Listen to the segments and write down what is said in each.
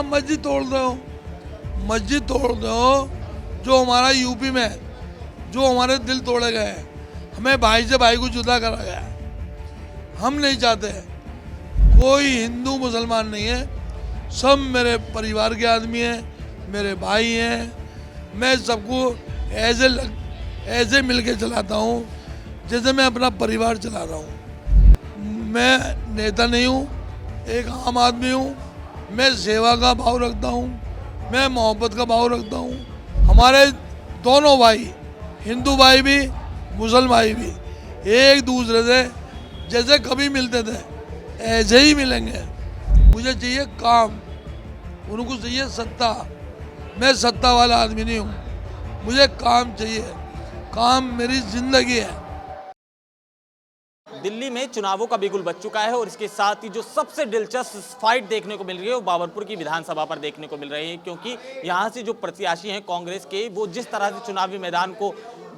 आप मस्जिद तोड़ दो, मस्जिद तोड़ दो। जो हमारा यूपी में जो हमारे दिल तोड़े गए, हमें भाई से भाई को जुदा करा गया, हम नहीं चाहते। कोई हिंदू मुसलमान नहीं है, सब मेरे परिवार के आदमी हैं, मेरे भाई हैं। मैं सबको ऐसे मिल के चलाता हूँ जैसे मैं अपना परिवार चला रहा हूँ। मैं नेता नहीं हूँ, एक आम आदमी हूँ। मैं सेवा का भाव रखता हूँ, मैं मोहब्बत का भाव रखता हूँ। हमारे दोनों भाई, हिंदू भाई भी मुसलमान भाई भी, एक दूसरे से जैसे कभी मिलते थे ऐसे ही मिलेंगे। मुझे चाहिए काम, उनको चाहिए सत्ता। मैं सत्ता वाला आदमी नहीं हूँ, मुझे काम चाहिए। काम मेरी जिंदगी है। दिल्ली में चुनावों का बिगुल बज चुका है और इसके साथ ही जो सबसे दिलचस्प फाइट देखने को मिल रही है वो बाबरपुर की विधानसभा पर देखने को मिल रही है, क्योंकि यहाँ से जो प्रत्याशी हैं कांग्रेस के, वो जिस तरह से चुनावी मैदान को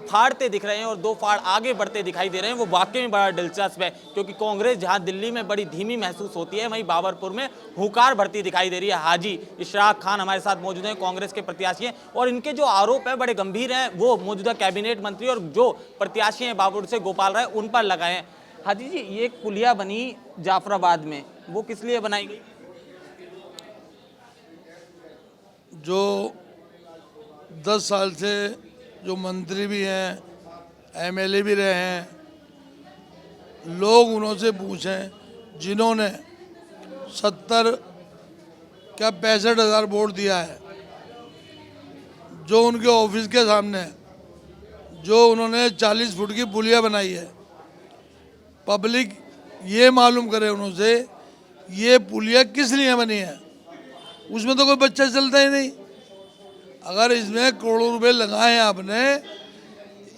फाड़ते दिख रहे हैं और दो फाड़ आगे बढ़ते दिखाई दे रहे हैं, वो वाकई में बड़ा दिलचस्प है। क्योंकि कांग्रेस जहां दिल्ली में बड़ी धीमी महसूस होती है, वहीं बाबरपुर में हुंकार भरती दिखाई दे रही है। हाजी इशराक खान हमारे साथ मौजूद हैं, कांग्रेस के प्रत्याशी हैं, और इनके जो आरोप है बड़े गंभीर हैं, वो मौजूदा कैबिनेट मंत्री और जो प्रत्याशी हैं बाबरपुर से गोपाल राय, उन पर लगाए हैं। हाजी जी, ये एक पुलिया बनी जाफराबाद में, वो किस लिए बनाई गई? जो 10 साल से जो मंत्री भी हैं, एमएलए भी रहे हैं, लोग उन्होंने पूछें जिन्होंने 65,000 वोट दिया है, जो उनके ऑफिस के सामने जो उन्होंने 40 फुट की पुलिया बनाई है, पब्लिक ये मालूम करे उन्होंने ये पुलिया किस लिए बनी है। उसमें तो कोई बच्चा चलता ही नहीं। अगर इसमें करोड़ों रुपए लगाए आपने,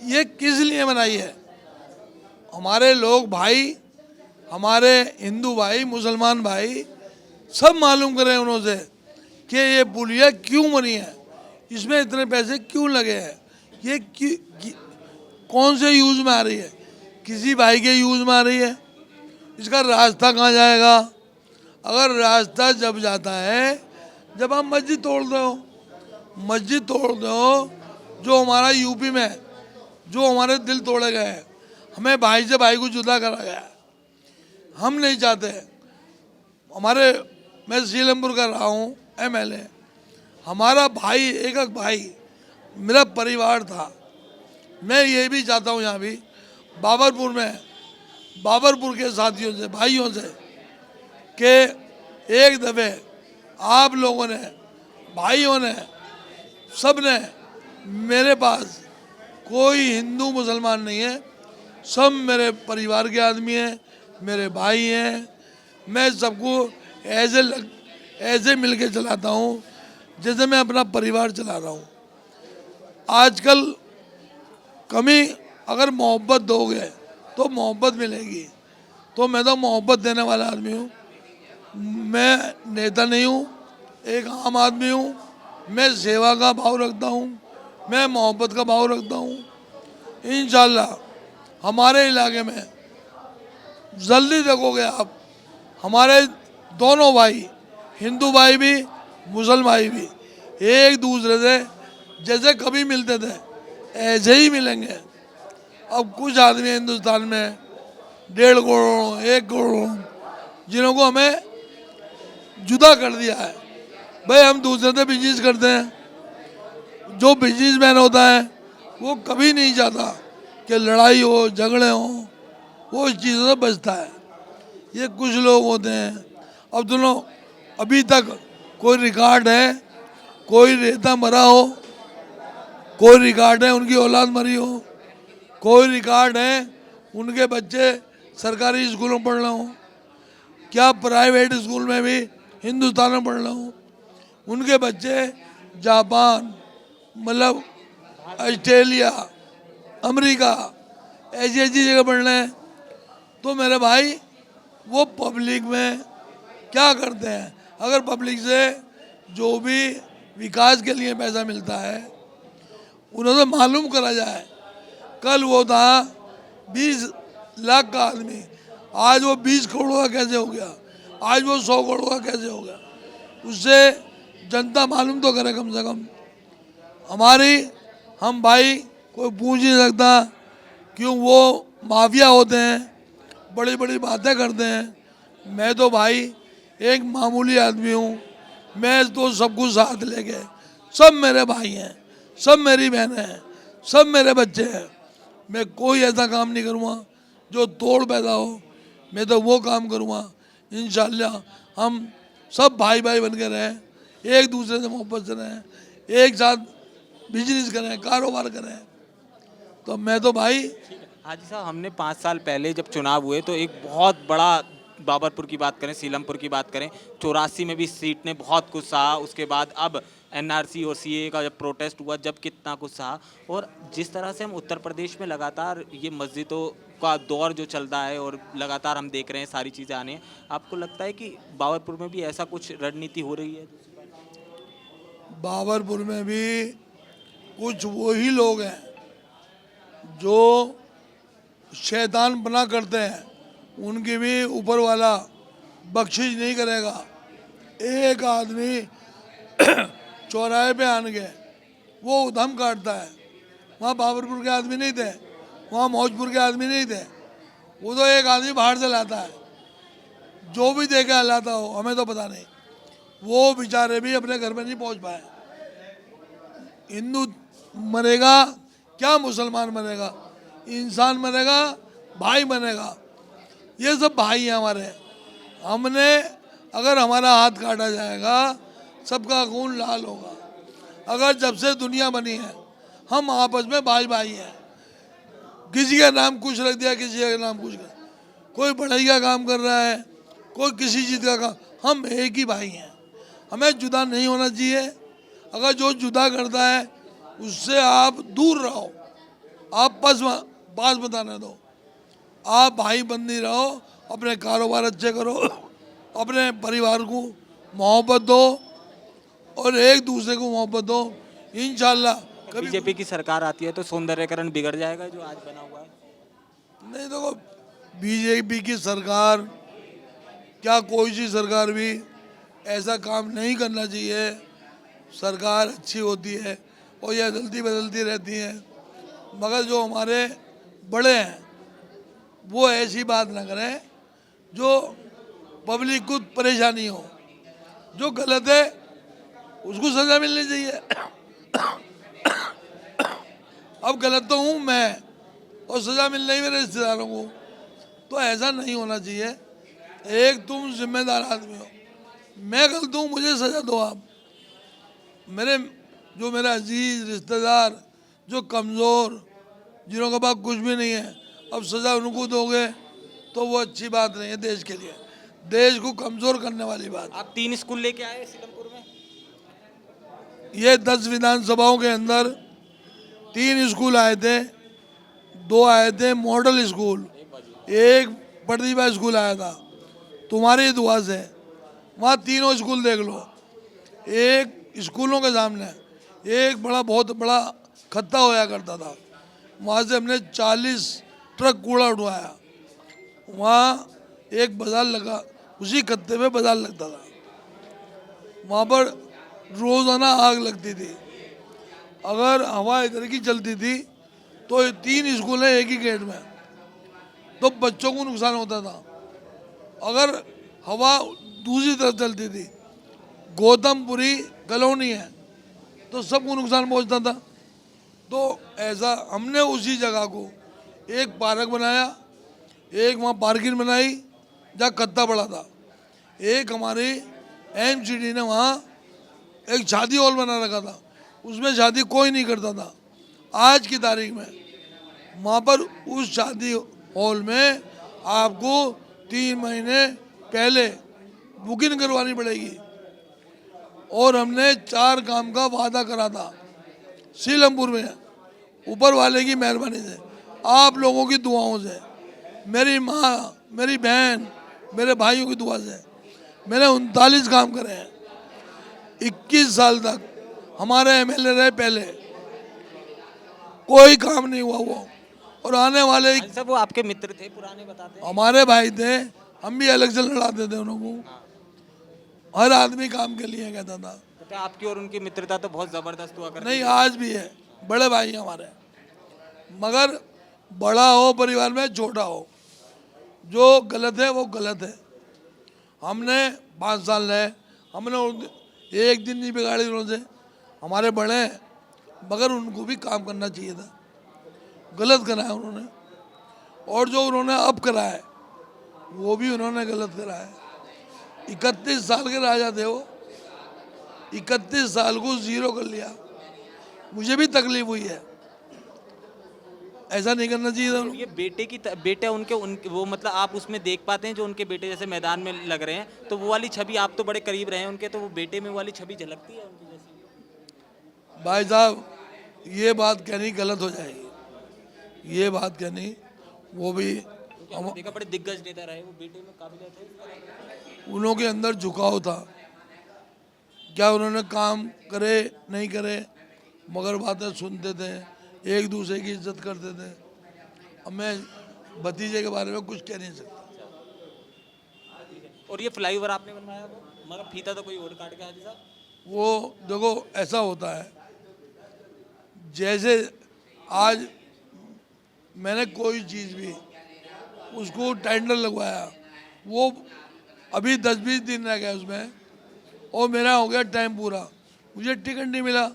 ये किस लिए बनाई है। हमारे लोग भाई, हमारे हिंदू भाई, मुसलमान भाई, सब मालूम करें उन्होंने कि ये पुलिया क्यों बनी है, इसमें इतने पैसे क्यों लगे हैं, ये कौन से यूज में आ रही है, किसी भाई के यूज में आ रही है, इसका रास्ता कहाँ जाएगा। अगर रास्ता जब जाता है जब आप मस्जिद तोड़ दो, मस्जिद तोड़ दो। जो हमारा यूपी में जो हमारे दिल तोड़े गए, हमें भाई से भाई को जुदा करा गया, हम नहीं चाहते। मैं सीलमपुर का रहा हूँ एमएलए, हमारा भाई एक भाई मेरा परिवार था। मैं ये भी चाहता हूँ यहाँ भी बाबरपुर के साथियों से, भाइयों से, कि एक दफे आप लोगों ने, भाइयों ने, सब ने, मेरे पास कोई हिंदू मुसलमान नहीं है, सब मेरे परिवार के आदमी हैं, मेरे भाई हैं। मैं सबको ऐसे मिल के चलाता हूँ जैसे मैं अपना परिवार चला रहा हूँ। आजकल कमी अगर मोहब्बत दोगे तो मोहब्बत मिलेगी, तो मैं तो मोहब्बत देने वाला आदमी हूँ। मैं नेता नहीं हूँ, एक आम आदमी हूँ। मैं सेवा का भाव रखता हूँ, मैं मोहब्बत का भाव रखता हूँ। इंशाल्लाह हमारे इलाके में जल्दी देखोगे आप, हमारे दोनों भाई, हिंदू भाई भी मुसलमान भाई भी, एक दूसरे से जैसे कभी मिलते थे ऐसे ही मिलेंगे। अब कुछ आदमी हिंदुस्तान में 1.5 करोड़ 1 करोड़ जिन्होंने हमें जुदा कर दिया है। भाई हम दूसरे से बिजनेस करते हैं। जो बिजनेसमैन होता है वो कभी नहीं चाहता कि लड़ाई हो, झगड़े हो, वो इस चीज़ों से बचता है। ये कुछ लोग होते हैं, अब दोनों अभी तक कोई रिकॉर्ड है, कोई नेता मरा हो, कोई रिकॉर्ड है उनकी औलाद मरी हो, कोई रिकॉर्ड है उनके बच्चे सरकारी स्कूलों में पढ़ रहे हो, क्या प्राइवेट स्कूल में भी हिंदुस्तान में पढ़ रहे हो, उनके बच्चे जापान, मतलब ऑस्ट्रेलिया, अमेरिका, ऐसी जगह पढ़ रहे हैं। तो मेरे भाई वो पब्लिक में क्या करते हैं, अगर पब्लिक से जो भी विकास के लिए पैसा मिलता है उन्हें मालूम करा जाए। कल वो था 20 लाख का आदमी, आज वो 20 करोड़ का कैसे हो गया, आज वो 100 करोड़ का कैसे हो गया। उससे जनता मालूम तो करे कम से कम। हमारी हम भाई कोई पूछ नहीं सकता, क्यों वो माफिया होते हैं, बड़ी बड़ी बातें करते हैं। मैं तो भाई एक मामूली आदमी हूँ, मैं तो सब कुछ साथ लेके, सब मेरे भाई हैं, सब मेरी बहनें हैं, सब मेरे बच्चे हैं। मैं कोई ऐसा काम नहीं करूँगा जो तोड़ पैदा हो। मैं तो वो काम करूँगा इंशाल्लाह हम सब भाई भाई बन के रहें, एक दूसरे से मोहब्बत से रहें, एक साथ बिजनेस करें, कारोबार करें। तो मैं तो भाई हाजी साहब, हमने 5 साल पहले जब चुनाव हुए तो एक बहुत बड़ा, बाबरपुर की बात करें, सीलमपुर की बात करें, 84 में भी सीट ने बहुत कुछ सहा। उसके बाद अब एनआरसी और सीए का जब प्रोटेस्ट हुआ, जब कितना कुछ सहा। और जिस तरह से हम उत्तर प्रदेश में लगातार ये मस्जिदों का दौर जो चलता है और लगातार हम देख रहे हैं सारी चीज़ें आने, आपको लगता है कि बाबरपुर में भी ऐसा कुछ रणनीति हो रही है? बाबरपुर में भी कुछ वही लोग हैं जो शैतान बना करते हैं, उनकी भी ऊपर वाला बख्शिश नहीं करेगा। एक आदमी चौराहे पे आन के वो उधम काटता है, वहाँ बाबरपुर के आदमी नहीं थे, वहाँ मौजपुर के आदमी नहीं थे, वो तो एक आदमी बाहर से लाता है, जो भी दे के लाता हो हमें तो पता नहीं। वो बेचारे भी अपने घर में नहीं पहुँच पाए। हिंदू मरेगा क्या, मुसलमान मरेगा, इंसान मरेगा, भाई मरेगा, ये सब भाई हैं हमारे। हमने अगर हमारा हाथ काटा जाएगा सबका खून लाल होगा। अगर जब से दुनिया बनी है हम आपस में भाई भाई हैं। किसी का नाम कुछ रख दिया, किसी का नाम कुछ कर, कोई पढ़ाई का काम कर रहा है, कोई किसी चीज़ का काम, हम एक ही भाई हैं। हमें जुदा नहीं होना चाहिए। अगर जो जुदा करता है उससे आप दूर रहो, आप पास बताने दो। आप भाई बंदी रहो, अपने कारोबार अच्छे करो, अपने परिवार को मोहब्बत दो और एक दूसरे को मोहब्बत दो। इंशाल्लाह कभी बीजेपी की सरकार आती है तो सौंदर्यकरण बिगड़ जाएगा जो आज बना हुआ है? नहीं, देखो बीजेपी की सरकार क्या कोई सी सरकार भी ऐसा काम नहीं करना चाहिए। सरकार अच्छी होती है और यह जल्दी बदलती रहती है, मगर जो हमारे बड़े हैं वो ऐसी बात ना करें जो पब्लिक को परेशानी हो। जो गलत है उसको सज़ा मिलनी चाहिए। अब गलत तो हूँ मैं और सज़ा मिल रही मेरे रिश्तेदारों को, तो ऐसा नहीं होना चाहिए। एक तुम जिम्मेदार आदमी हो, मैं गलत हूँ, मुझे सज़ा दो आप। मेरा अजीज रिश्तेदार जो कमज़ोर, जिन्हों के पास कुछ भी नहीं है, अब सज़ा उनको दोगे तो वो अच्छी बात नहीं है देश के लिए, देश को कमज़ोर करने वाली बात। आप 3 स्कूल लेके आए सीलमपुर में? ये 10 विधानसभाओं के अंदर 3 स्कूल आए थे। 2 आए थे मॉडल स्कूल, एक प्रतिभा स्कूल आया था तुम्हारी दुआ से। वहाँ तीनों स्कूल देख लो। एक स्कूलों के सामने एक बहुत बड़ा खत्ता होया करता था, वहाँ से हमने 40 ट्रक कूड़ा उठवाया। वहाँ एक बाजार लगा, उसी खत्ते पे बाजार लगता था, वहाँ पर रोज़ाना आग लगती थी। अगर हवा इधर की चलती थी तो 3 स्कूल हैं एक ही गेट में, तो बच्चों को नुकसान होता था। अगर हवा दूसरी तरफ चलती थी, गौतमपुरी कॉलोनी है, तो सबको नुकसान पहुंचता था। तो ऐसा हमने उसी जगह को एक पार्क बनाया, एक वहाँ पार्किंग बनाई जहाँ कत्ता पड़ा था, एक हमारी एमसीडी ने वहाँ एक शादी हॉल बना रखा था, उसमें शादी कोई नहीं करता था। आज की तारीख में वहाँ पर उस शादी हॉल में आपको 3 महीने पहले बुकिंग करवानी पड़ेगी। और हमने 4 काम का वादा करा था सीलमपुर में, ऊपर वाले की मेहरबानी से, आप लोगों की दुआओं से, मेरी माँ, मेरी बहन, मेरे भाइयों की दुआ से मैंने 39 काम करे हैं। 21 साल तक हमारे एमएलए रहे, पहले कोई काम नहीं हुआ वो। और आने वाले सब वो आपके मित्र थे पुराने, बताते हैं? हमारे भाई थे, हम भी इलेक्शन लड़ाते थे उनको। हर आदमी काम के लिए कहता था। तो क्या आपकी और उनकी मित्रता तो बहुत जबरदस्त हुआ करती नहीं, आज भी है, बड़े भाई हैं हमारे। मगर बड़ा हो परिवार में, छोटा हो, जो गलत है वो गलत है। हमने 5 साल रहे, हमने एक दिन नहीं बिगाड़ी उन्होंने। हमारे बड़े हैं, मगर उनको भी काम करना चाहिए था। गलत करा है उन्होंने, और जो उन्होंने अब करा है वो भी उन्होंने गलत करा है। 31 साल के राजा थे वो, 31 साल को जीरो कर लिया। मुझे भी तकलीफ हुई है, ऐसा नहीं करना चाहिए था। ये बेटे उनके वो मतलब आप उसमें देख पाते हैं जो उनके बेटे जैसे मैदान में लग रहे हैं, तो वो वाली छवि, आप तो बड़े करीब रहे हैं उनके, तो वो बेटे में वो वाली छवि झलकती है उनकी जैसी? भाई साहब, ये बात कहनी गलत हो जाएगी। ये बात कहनी, वो भी हमने देखा बड़े दिग्गज नेता रहे, वो बेटे में काबिलियत है? उन्हों के अंदर झुकाव था। क्या उन्होंने काम करे नहीं करे, मगर बातें सुनते थे, एक दूसरे की इज्जत करते थे। अब मैं भतीजे के बारे में कुछ कह नहीं सकता। और ये फ्लाईओवर आपने बनवाया वो, मगर फीता तो कोई और काट के हाजी साहब? वो देखो, ऐसा होता है, जैसे आज मैंने कोई चीज़ भी उसको टेंडर लगवाया, वो अभी 10-20 दिन रह गए उसमें, और मेरा हो गया टाइम पूरा, मुझे टिकट नहीं मिला,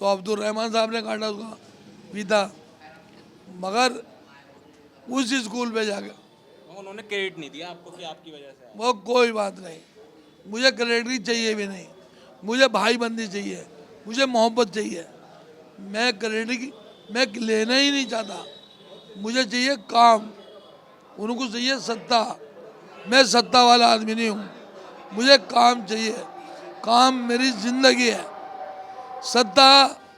तो अब्दुल रहमान साहब ने काटा उसका फीता। मगर उस स्कूल पे जाके उन्होंने क्रेडिट नहीं दिया आपको कि आपकी वजह से? वो कोई बात नहीं, मुझे क्रेडिट चाहिए भी नहीं, मुझे भाई बंदी चाहिए, मुझे मोहब्बत चाहिए। मैं क्रेडिट मैं लेना ही नहीं चाहता, मुझे चाहिए काम, उनको चाहिए सत्ता। मैं सत्ता वाला आदमी नहीं हूँ, मुझे काम चाहिए। काम मेरी जिंदगी है, सत्ता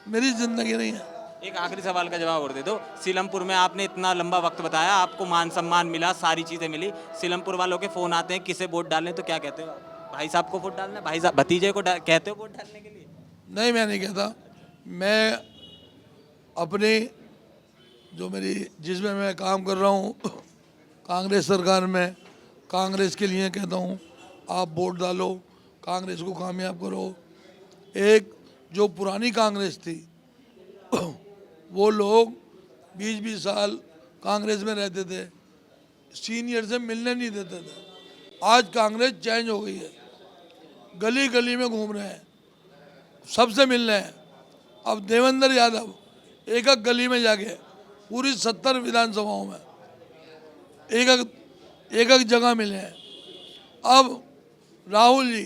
मेरी जिंदगी नहीं है। एक आखिरी सवाल का जवाब और दे दो। सीलमपुर में आपने इतना लंबा वक्त बताया, आपको मान सम्मान मिला, सारी चीज़ें मिली, सीलमपुर वालों के फ़ोन आते हैं किसे वोट डालने, तो क्या कहते हो आप? भाई साहब को वोट डालना है, भाई साहब भतीजे को कहते हो वोट डालने के लिए? नहीं, मैं नहीं कहता। मैं अपनी जो मेरी जिसमें मैं काम कर रहा हूँ कांग्रेस सरकार में, कांग्रेस के लिए कहता हूँ आप वोट डालो, कांग्रेस को कामयाब करो। एक जो पुरानी कांग्रेस थी वो लोग 20-20 साल कांग्रेस में रहते थे, सीनियर से मिलने नहीं देते थे। आज कांग्रेस चेंज हो गई है, गली गली में घूम रहे हैं, सबसे मिल रहे हैं। अब देवेंद्र यादव एक एक गली में जाके पूरी 70 विधानसभाओं में एक एक जगह मिले हैं। अब राहुल जी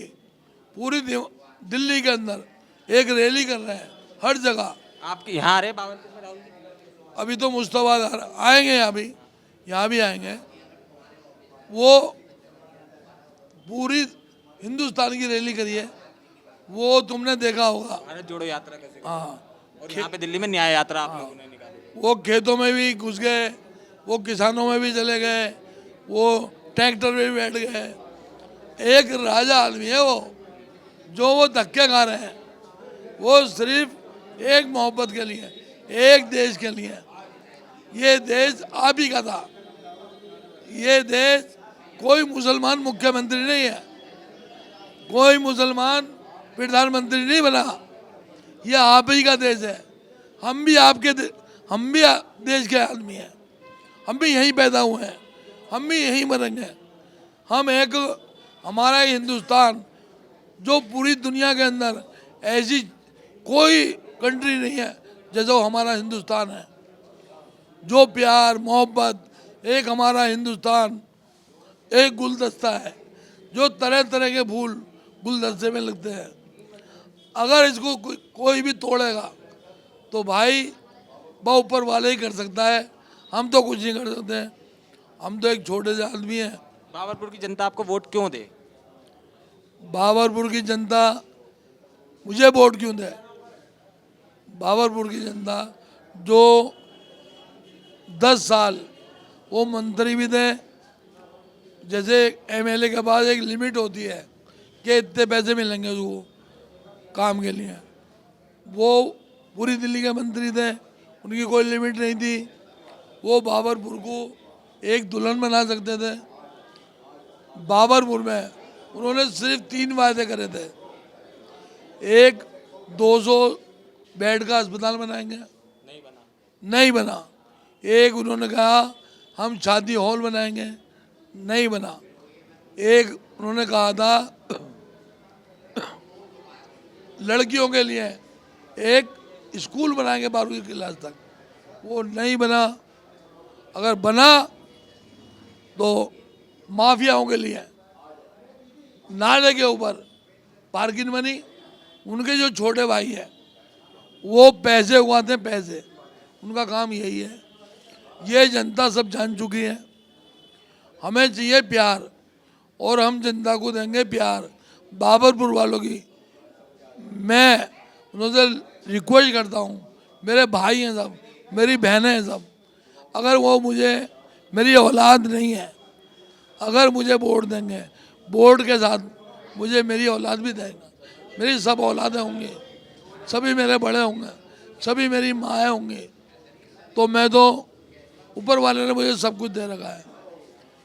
पूरी दिल्ली के अंदर एक रैली कर रहे हैं हर जगह। आपके यहाँ आ रहे बावनपुर में राहुल जी? अभी तो मुश्ताबाद आएंगे, अभी यहाँ भी आएंगे। वो पूरी हिंदुस्तान की रैली करी है, वो तुमने देखा होगा। भारत जोड़ो यात्रा कैसे? हाँ, और यहाँ पे दिल्ली में न्याय यात्रा आप लोगों ने निकाली। वो खेतों में भी घुस गए, वो किसानों में भी चले गए, वो ट्रैक्टर में भी बैठ गए। एक राजा आदमी है वो, जो वो धक्के खा रहे हैं, वो सिर्फ एक मोहब्बत के लिए, एक देश के लिए। ये देश आप ही का था, ये देश कोई मुसलमान मुख्यमंत्री नहीं है, कोई मुसलमान प्रधानमंत्री नहीं बना, ये आप ही का देश है। हम भी हम भी देश के आदमी हैं, हम भी यहीं पैदा हुए हैं, हम भी यहीं मरेंगे। हम एक हमारा हिंदुस्तान, जो पूरी दुनिया के अंदर ऐसी कोई कंट्री नहीं है जैसा हमारा हिंदुस्तान है। जो प्यार मोहब्बत, एक हमारा हिंदुस्तान एक गुलदस्ता है, जो तरह तरह के फूल गुलदस्ते में लगते हैं। अगर इसको कोई भी तोड़ेगा तो भाई वो ऊपर वाले ही कर सकता है, हम तो कुछ नहीं कर सकते। हम तो एक छोटे से आदमी हैं। बाबरपुर की जनता आपको वोट क्यों दे? बाबरपुर की जनता मुझे वोट क्यों दे? बाबरपुर की जनता जो 10 साल वो मंत्री भी थे, जैसे एमएलए के पास एक लिमिट होती है कि इतने पैसे मिलेंगे उसको काम के लिए, वो पूरी दिल्ली के मंत्री थे, उनकी कोई लिमिट नहीं थी। वो बाबरपुर को एक दुल्हन बना सकते थे। बाबरपुर में उन्होंने सिर्फ 3 वायदे करे थे। एक 200 बेड का अस्पताल बनाएंगे, नहीं बना। एक उन्होंने कहा हम शादी हॉल बनाएंगे, नहीं बना। एक उन्होंने कहा था लड़कियों के लिए एक स्कूल बनाएंगे 12वीं क्लास तक, वो नहीं बना। अगर बना तो माफियाओं के लिए नाले के ऊपर पार्किंग बनी। उनके जो छोटे भाई हैं वो पैसे उगाते हैं, पैसे, उनका काम यही है। ये जनता सब जान चुकी है। हमें चाहिए प्यार और हम जनता को देंगे प्यार। बाबरपुर वालों की मैं उनसे रिक्वेस्ट करता हूँ, मेरे भाई हैं सब, मेरी बहनें हैं सब, अगर वो मुझे, मेरी औलाद नहीं है, अगर मुझे वोट देंगे, वोट के साथ मुझे मेरी औलाद भी देगा। मेरी सब औलादें होंगी, सभी मेरे बड़े होंगे, सभी मेरी माएँ होंगी, तो मैं तो ऊपर वाले ने मुझे सब कुछ दे रखा है,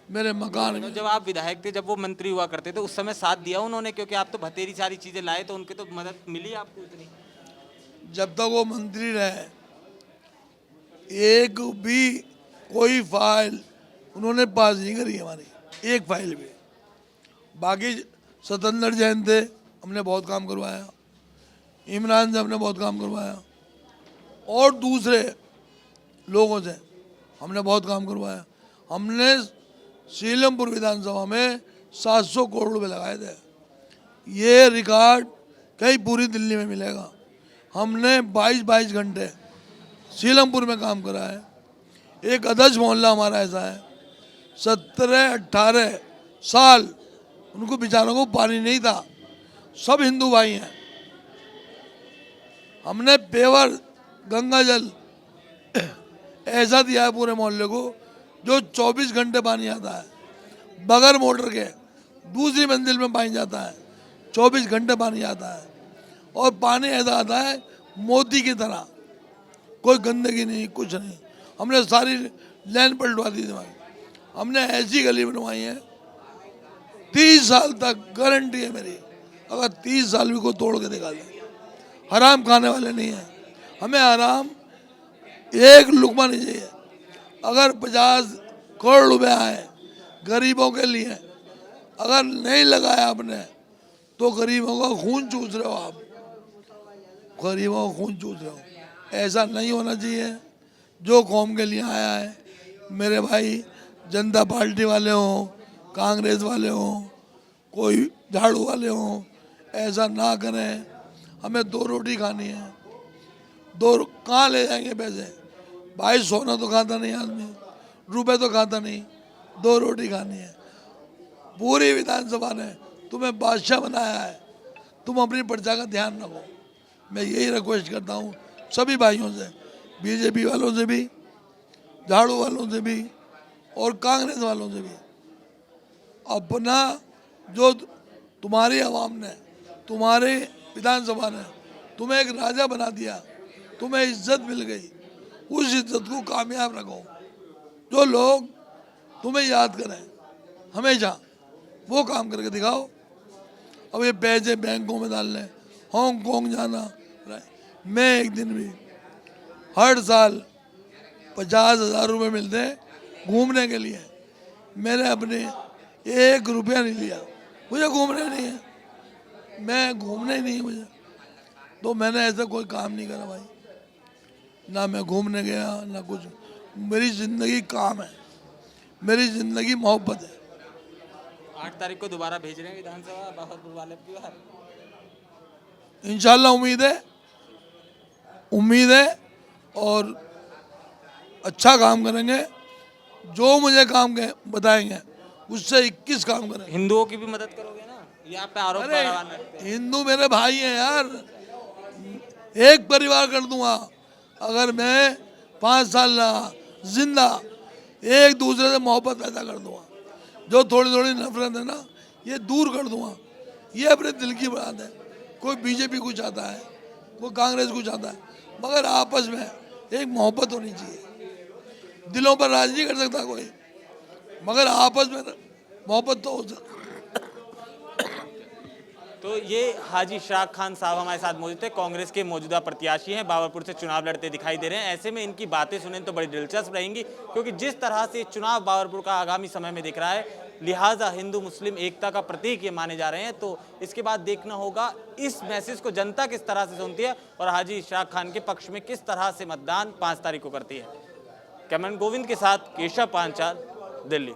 मेरे मकान में। जब आप विधायक थे, जब वो मंत्री हुआ करते थे, उस समय साथ दिया उन्होंने, क्योंकि आप तो बतेरी सारी चीजें लाए तो उनके तो मदद मिली आपको उतनी? जब तक वो मंत्री रहे एक भी कोई फाइल उन्होंने पास नहीं करी हमारी, एक फाइल भी। बाकी सतेंद्र जैन थे, हमने बहुत काम करवाया, इमरान से हमने बहुत काम करवाया, और दूसरे लोगों से हमने बहुत काम करवाया। हमने सीलमपुर विधानसभा में 700 करोड़ रुपए लगाए थे। ये रिकॉर्ड कहीं पूरी दिल्ली में मिलेगा। हमने 22-22 घंटे सीलमपुर में काम करा है। एक अदज मोहल्ला हमारा ऐसा है, 17-18 साल उनको बेचारों को पानी नहीं था, सब हिंदू भाई हैं। हमने पेवर गंगा जल ऐसा दिया है पूरे मोहल्ले को जो 24 घंटे पानी आता है, बगैर मोटर के दूसरी मंजिल में पानी जाता है, 24 घंटे पानी आता है। और पानी ऐसा आता है मोती की तरह, कोई गंदगी नहीं, कुछ नहीं। हमने सारी लाइन पलटवा दी थी भाई, हमने ऐसी गली बनवाई है 30 साल तक गारंटी है मेरी। अगर 30 साल भी को तोड़ के दिखा दे, हराम खाने वाले नहीं है, हमें हराम एक लुकमा नहीं चाहिए। अगर 50 करोड़ रुपए आए गरीबों के लिए, अगर नहीं लगाया आपने तो गरीबों का खून चूस रहे हो आप, गरीबों का खून चूस रहे हो। ऐसा नहीं होना चाहिए। जो कौम के लिए आया है, मेरे भाई जनता पार्टी वाले हों, कांग्रेस वाले हों, कोई झाड़ू वाले हों, ऐसा ना करें। हमें 2 रोटी खानी है, 2 कहाँ ले जाएंगे पैसे भाई? सोना तो खाता नहीं आदमी, रुपए तो खाता नहीं, 2 रोटी खानी है। पूरी विधानसभा ने तुम्हें बादशाह बनाया है, तुम अपनी प्रजा का ध्यान रखो। मैं यही रिक्वेस्ट करता हूँ सभी भाइयों से, बीजेपी वालों से भी, झाड़ू वालों से भी और कांग्रेस वालों से भी। अपना जो तुम्हारी आवाम ने, तुम्हारे विधानसभा ने तुम्हें एक राजा बना दिया, तुम्हें इज्जत मिल गई, उस इज्जत को कामयाब रखो। जो लोग तुम्हें याद करें हमेशा, वो काम करके दिखाओ। अब ये पैसे बैंकों में डालने, हांगकांग जाना, मैं एक दिन भी हर साल 50,000 रुपये मिलते हैं घूमने के लिए, मैंने अपने 1 रुपया नहीं लिया। मुझे घूमने नहीं है, मैं घूमने ही नहीं है मुझे, तो मैंने ऐसा कोई काम नहीं करा भाई, ना मैं घूमने गया ना कुछ। मेरी ज़िंदगी काम है, मेरी ज़िंदगी मोहब्बत है। 8 तारीख को दोबारा भेज रहे हैं विधानसभा बाबरपुर वाले की बार? इंशाल्लाह उम्मीद है और अच्छा काम करेंगे। जो मुझे काम के बताएंगे उससे 21 काम करेंगे। हिंदुओं की भी मदद करोगे ना? ये आप पे आरोप अरे लगाने लगते हैं। हिंदू मेरे भाई हैं यार, एक परिवार कर दूंगा। अगर मैं 5 साल रहा जिंदा, एक दूसरे से मोहब्बत पैदा कर दूंगा। जो थोड़ी थोड़ी नफरत है ना, ये दूर कर दूंगा। ये अपने दिल की बात है। कोई बीजेपी को चाहता है, कोई कांग्रेस को चाहता है, मगर आपस में एक मोहब्बत होनी चाहिए। दिलों पर राज नहीं कर सकता कोई, मगर आपस में मोहब्बत तो हो सकती। तो ये हाजी इशराक खान साहब हमारे साथ मौजूद थे, कांग्रेस के मौजूदा प्रत्याशी हैं, बाबरपुर से चुनाव लड़ते दिखाई दे रहे हैं। ऐसे में इनकी बातें सुने तो बड़ी दिलचस्प रहेंगी, क्योंकि जिस तरह से चुनाव बाबरपुर का आगामी समय में दिख रहा है, लिहाजा हिंदू मुस्लिम एकता का प्रतीक ये माने जा रहे हैं। तो इसके बाद देखना होगा इस मैसेज को जनता किस तरह से सुनती है और हाजी इशराक खान के पक्ष में किस तरह से मतदान 5 तारीख को करती है। कैमरामैन गोविंद के साथ केशव पांचाल, दिल्ली।